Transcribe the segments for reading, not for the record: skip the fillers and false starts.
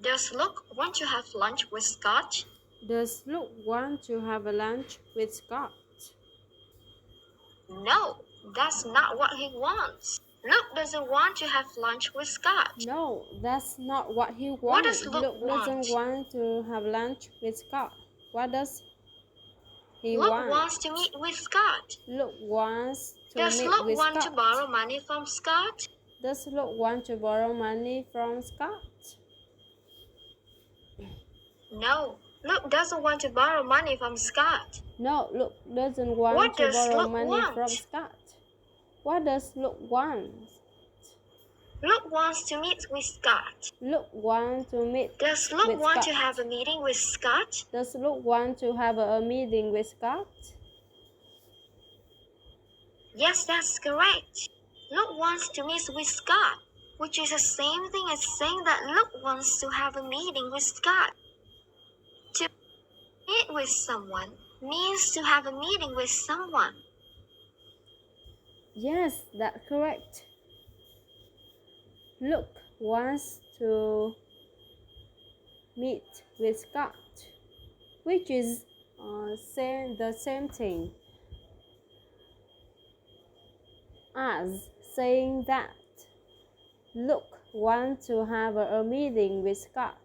Does Luke want to have lunch with Scott? Does Luke want to have a lunch with Scott? No, that's not what he wants. Luke doesn't want to have lunch with Scott. No, that's not what he wants. What does Luke doesn't want? want to have lunch with Scott. What does he Luke want? wants to meet with Scott. Luke wants to Does meet Luke with want Scott. to borrow money from Scott? Does Luke want to borrow money from Scott? No, Luke doesn't want to borrow money from Scott. No, Luke doesn't want What to does borrow Luke money want? from Scott. What does Luke want? Luke wants to meet with Scott. Luke wants to meet Does Luke with want Scott. to have a meeting with Scott? Does Luke want to have a meeting with Scott? Yes, that's correct. Luke wants to meet with Scott, which is the same thing as saying that Luke wants to have a meeting with Scott. To meet with someone means to have a meeting with someone. Yes, that's correct. Luke wants to meet with Scott, which is the same thing as saying that Luke wants to have a meeting with Scott.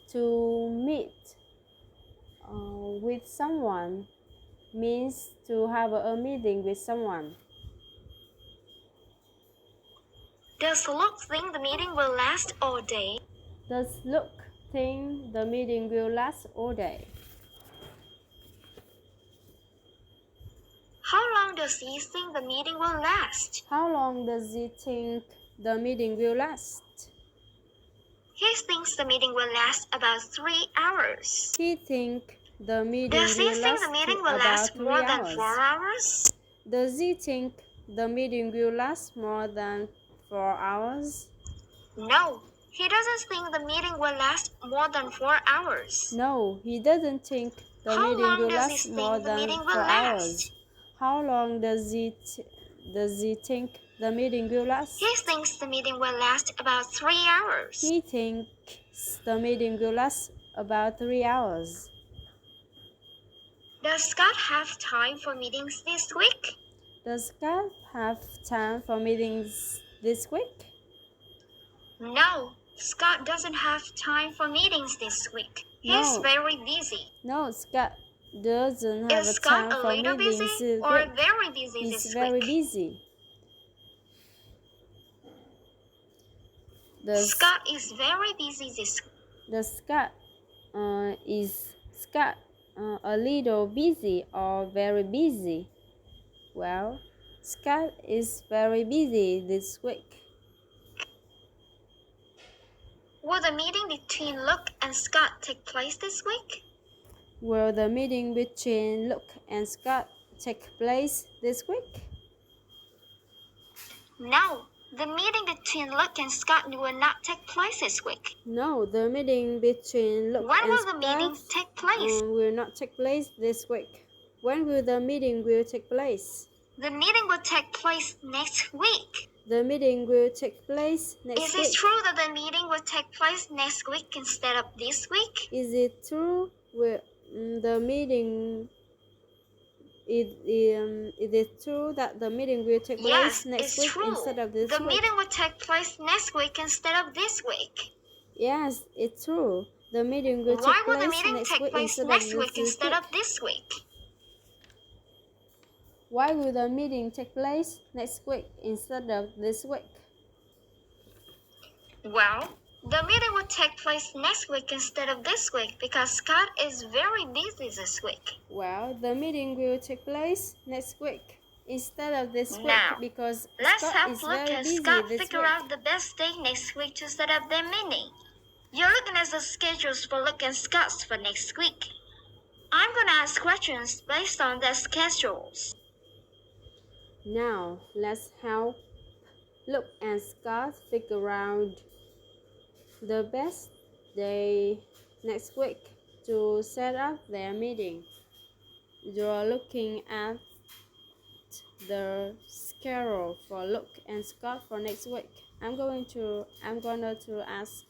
To meet with someone means to have a meeting with someone. Does Luke think the meeting will last all day? Does Luke think the meeting will last all day? How long does he think the meeting will last? How long does he think the meeting will last? He thinks the meeting will last about 3 hours. He thinks the meeting Does he will think last the meeting will about last 3 more than hours. 4 hours? Does he think the meeting will last more than 4 hours? No, he doesn't think the meeting will last more than 4 hours. No, he doesn't think the How meeting long will does he last think more the than meeting 4 will hours. last? How long does he think the meeting will last? He thinks the meeting will last about 3 hours. He thinks the meeting will last about 3 hours. Does Scott have time for meetings this week? Does Scott have time for meetings this week? No, Scott doesn't have time for meetings this week. He's No. very busy. No, Scott doesn't have Is time Scott a for little meetings busy this or week. very busy He's this very week? busy. Scott is very busy this week. Is Scott a little busy or very busy? Well, Scott is very busy this week. Will the meeting between Luke and Scott take place this week? Will the meeting between Luke and Scott take place this week? No, the meeting between Luke and Scott will not take place this week. No, the meeting between Luke When and will Scott the meeting take place? will not take place this week. When will the meeting take place? The meeting will take place next week. The meeting will take place next week. Is it true that the meeting will take place next week instead of this week? Is it true? The meeting? Is it true that the meeting will take place next week instead of this week? The meeting will take place next week instead of this week. Yes, it's true. The meeting will Why take will the place meeting next take week place instead next of week this instead week. of this week? Why will the meeting take place next week instead of this week? Well, the meeting will take place next week instead of this week because Scott is very busy this week. Well, the meeting will take place next week instead of this week Now, because let's Scott have is Luke very and busy Scott this figure week. out the best day next week to set up their meeting. You're looking at the schedules for Luke and Scott's for next week. I'm gonna ask questions based on their schedules. Now, let's help Luke and Scott figure out the best day next week to set up their meeting. You're looking at the schedule for Luke and Scott for next week. I'm gonna to ask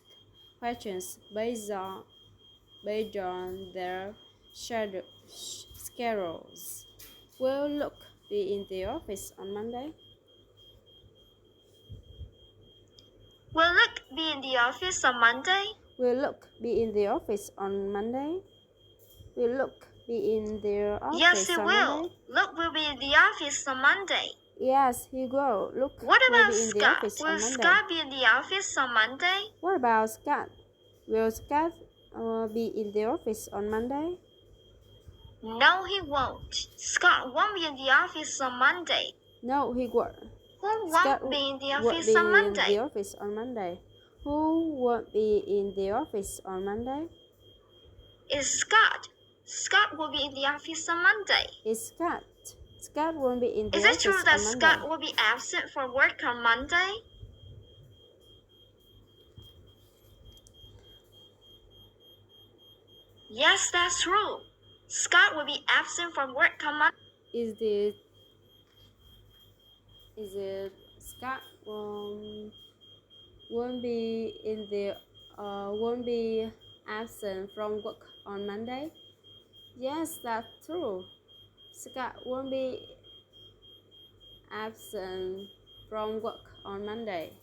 questions based on their schedules. Will Luke be in the office on Monday? Will Luke be in the office on Monday? Will Luke be in the office on Monday? Will Luke be in the office Yes, he on will. Monday? Luke will be in the office on Monday. Yes, he will. Luke What will about be in the Scott? office Will on Monday. Scott be in the office on Monday? What about Scott? Will Scott be in the office on Monday? No, he won't. Scott won't be in the office on Monday. No, he won't. Who Scott won't be in the won't office be on in Monday? the office on Monday. Who won't be in the office on Monday? It's Scott. Scott will be in the office on Monday. It's Scott. Scott won't be in the Is it office true that on Monday. Scott will be absent for work on Monday? Yes, that's true. Scott will be absent from work on Monday. Is it Scott won't be absent from work on Monday? Yes, that's true. Scott won't be absent from work on Monday.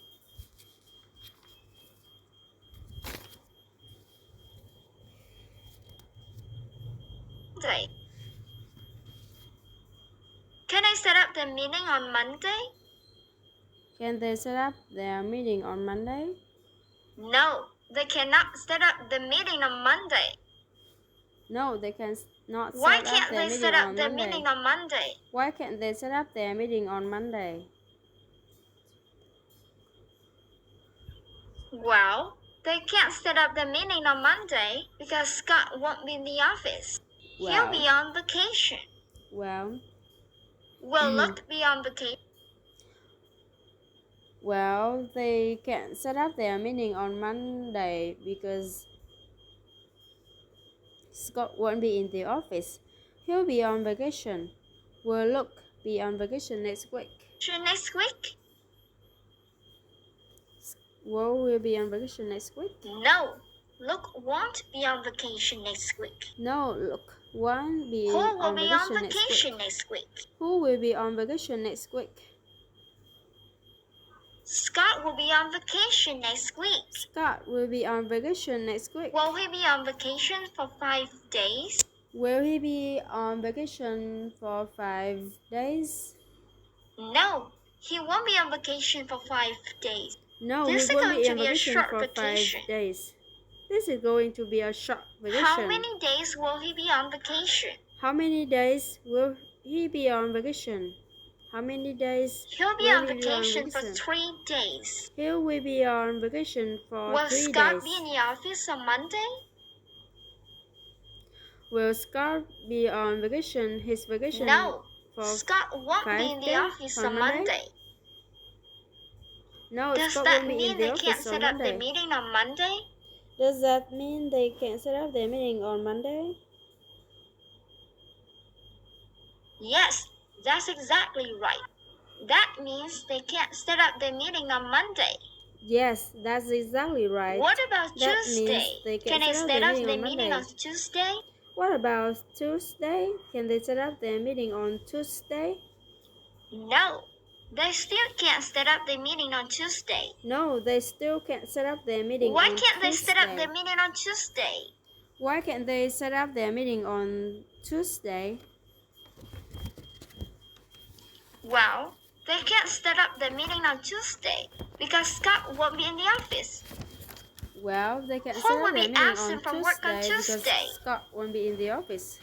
Can I set up the meeting on Monday? Can they set up their meeting on Monday? No, they cannot set up the meeting on Monday. No, they can not Why set up can't their they meeting set up on the Monday. meeting on Monday? Why can't they set up their meeting on Monday? Well, they can't set up the meeting on Monday because Scott won't be in the office. He'll be on vacation. Well, Will Luke be on vacation? well, they can't set up their meeting on Monday because Scott won't be in the office. He'll be on vacation. Will Luke be on vacation next week? Next week? Will be on vacation next week? No, Luke won't be on vacation next week. No, Luke won't be Who will on be on vacation next vacation week. next week? Who will be on vacation next week? Scott will be on vacation next week. Scott will be on vacation next week. Will he be on vacation for 5 days? Will he be on vacation for 5 days? No, he won't be on vacation for 5 days. No, This he is won't going be to on be a vacation short for vacation. 5 days. This is going to be a short vacation. How many days will he be on vacation? How many days will he be on vacation? How many days He'll be will on he be vacation on for vacation? 3 days. He will be on vacation for Will 3 Scott days. be in the office on Monday? Will Scott be on vacation? His vacation No, for Scott won't be 5 in the days office on on Monday. No, Does Scott that won't be in mean the they can't office on set up the Monday. meeting on Monday? Does that mean they can set up their meeting on Monday? Yes, that's exactly right. That means they can't set up the meeting on Monday. Yes, that's exactly right. What about That Tuesday? means they Can can they set up set their up meeting the on meeting Monday. on Tuesday? What about Tuesday? Can they set up their meeting on Tuesday? No, they still can't set up the meeting on Tuesday. No, they still can't set up their meeting Why on can't they Tuesday. set up the meeting on Tuesday? Why can't they set up their meeting on Tuesday? Well, they can't set up the meeting on Tuesday because Scott won't be in the office. Well, they can Who set will up their be meeting on absent from work on Tuesday Tuesday? because Scott won't be in the office.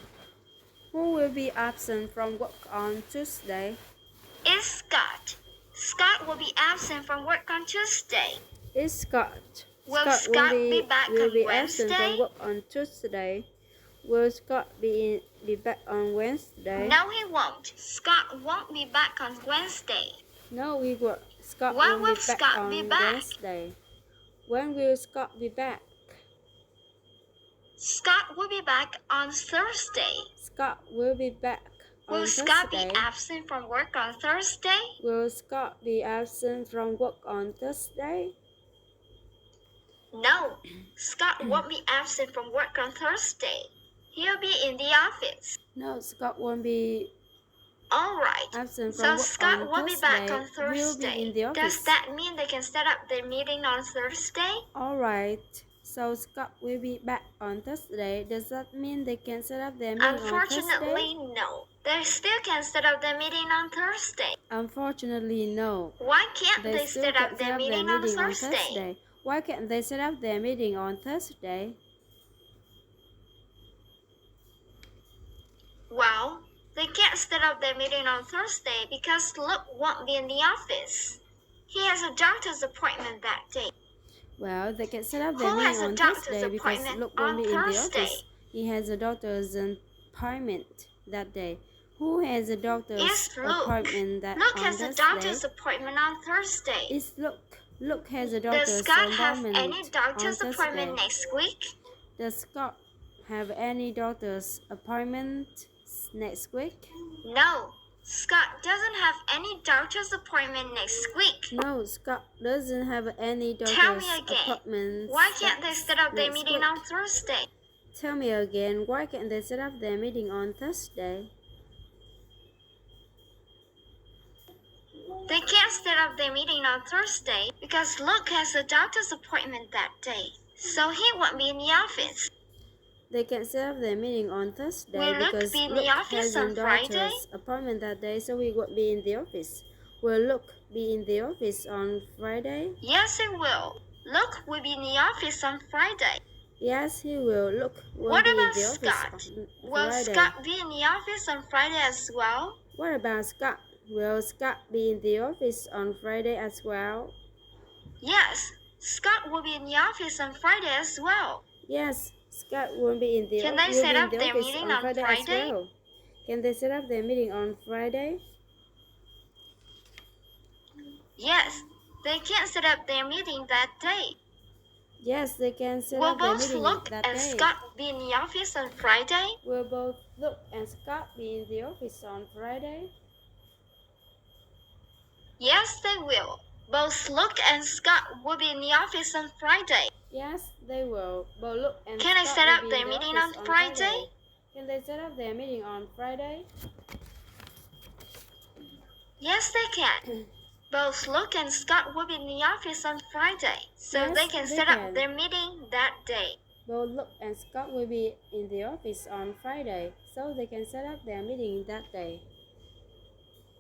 Who will be absent from work on Tuesday? It's Scott. Scott will be absent from work on Tuesday. It's Scott. Will Scott be back will on be absent Wednesday? from work on Tuesday. Will Scott be back on Wednesday? No, he won't. Scott won't be back on Wednesday. No, he won't. Scott When won't will be back Scott on be back? Wednesday. When will Scott be back? Scott will be back on Thursday. Scott will be back Will Scott be absent from work on Thursday? Will Scott be absent from work on Thursday? No, Scott won't be absent from work on Thursday. He'll be in the office. No, Scott won't be Alright, absent from so work Scott on will be back on Thursday. He'll be Thursday. in the office. Does that mean they can set up their meeting on Thursday? Alright, so Scott will be back on Thursday. Does that mean they can set up their meeting on Thursday? Unfortunately, no. They still can set up their meeting on Thursday. Unfortunately, no. Why can't They they still set can't up set their up their meeting on meeting on Thursday? Thursday. Why can't they set up their meeting on Thursday? Well, they can't set up their meeting on Thursday because Luke won't be in the office. He has a doctor's appointment that day. Well, they can set up their Who meeting has a on doctor's Thursday because appointment Luke won't on be in the Thursday? office. He has a doctor's appointment that day. Who has a doctor's It's Luke. appointment that Luke on has a Thursday? doctor's appointment on Thursday. It's Luke. Luke has a Does doctor's Scott have appointment any doctor's on appointment Thursday. next week? Does Scott have any doctor's appointment next week? No, Scott doesn't have any doctor's appointment next week. No, Scott doesn't have any Tell doctor's me again. appointments. Why can't they set up their next meeting week. on Thursday? Tell me again, why can't they set up their meeting on Thursday? They can't set up their meeting on Thursday because Luke has a doctor's appointment that day, so he won't be in the office. They can set up their meeting on Thursday Will Luke because be in Luke the office has a on Friday? doctor's appointment that day, so he won't be in the office. Will Luke be in the office on Friday? Yes, he will. Luke will be in the office on Friday. Yes, he will. Luke will What be in about the office Scott? on Will Friday. Scott be in the office on Friday as well? What about Scott? Will Scott be in the office on Friday as well? Yes, Scott will be in the office on Friday as well. Yes, Scott will be in the Can they set up their office meeting on on Friday as Friday? well. Can they set up their meeting on Friday? Yes, they can set up their meeting that day. Yes, they can set Will up their both meeting Luke that and day. Scott be in the office on Friday? Will both Luke and Scott be in the office on Friday? Yes, they will. Both Luke and Scott will be in the office on Friday. Yes, they will. Both Luke and Can they Scott set will up be their in the meeting office on Friday? Can they set up their meeting on Friday? Yes, they can. Both Luke and Scott will be in the office on Friday, so Yes, they can they set can. up their meeting that day. Both Luke and Scott will be in the office on Friday, so they can set up their meeting that day.